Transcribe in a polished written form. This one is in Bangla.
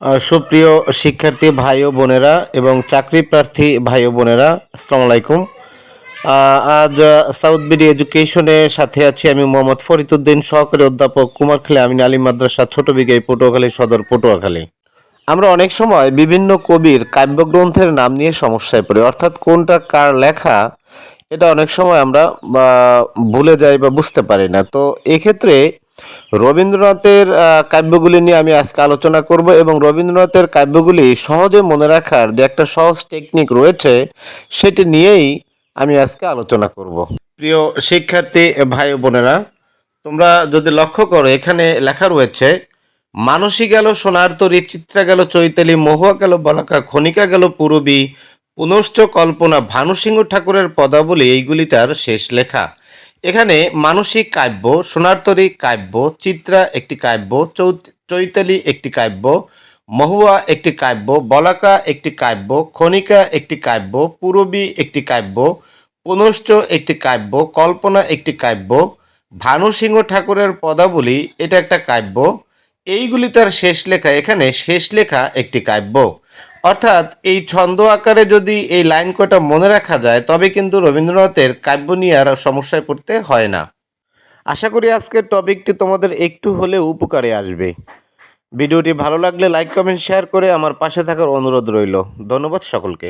সুপ্রিয় শিক্ষার্থী ভাই ও বোনেরা এবং চাকরি প্রার্থী ভাই ও বোনেরা, আসসালামু আলাইকুম। আজ সাউথ বিডি এডুকেশনের সাথে আছি আমি মোহাম্মদ ফরিদউদ্দিন, সহকারী অধ্যাপক, কুমারখালী আমিন আলী মাদ্রাসা, ছোট বিঘাই, পটুয়াখালী সদর, পটুয়াখালী। আমরা অনেক সময় বিভিন্ন কবির কাব্যগ্রন্থের নাম নিয়ে সমস্যায় পড়ি, অর্থাৎ কোনটা কার লেখা এটা অনেক সময় আমরা ভুলে যাই বা বুঝতে পারি না। তো এক্ষেত্রে রবীন্দ্রনাথের কাব্যগুলি নিয়ে আমি আজকে আলোচনা করব এবং রবীন্দ্রনাথের কাব্যগুলি সহজে মনে রাখার যে একটা সহজ টেকনিক রয়েছে সেটি নিয়েই আমি আজকে আলোচনা করব। প্রিয় শিক্ষার্থী ভাই ও বোনেরা, তোমরা যদি লক্ষ্য করো, এখানে লেখা রয়েছে: মানসী গেল সোনার তরী, চিত্রা গেল চৈতালি, মহুয়া গেল বলাকা, খনিকা গেল পূরবী, পুনশ্চ কল্পনা, ভানুসিংহ ঠাকুরের পদাবলী এইগুলি তার শেষ লেখা। এখানে মানসিক কাব্য, সোনার তরী কাব্য, চিত্রা একটি কাব্য, চৈতালি একটি কাব্য, মহুয়া একটি কাব্য, বলাকা একটি কাব্য, খনিকা একটি কাব্য, পূরবী একটি কাব্য, পুনশ্চ একটি কাব্য, কল্পনা একটি কাব্য, ভানুসিংহ ঠাকুরের পদাবলী এটা একটা কাব্য, এইগুলি তার শেষ লেখা। এখানে শেষ লেখা একটি কাব্য। অর্থাৎ এই ছন্দ আকারে যদি এই লাইন কটা মনে রাখা যায় তবে কিন্তু রবীন্দ্রনাথের কাব্য নিয়ে আর সমস্যায় পড়তে হয় না। আশা করি আজকের টপিকটি তোমাদের একটু হলেও উপকারে আসবে। ভিডিওটি ভালো লাগলে লাইক, কমেন্ট, শেয়ার করে আমার পাশে থাকার অনুরোধ রইল। ধন্যবাদ সকলকে।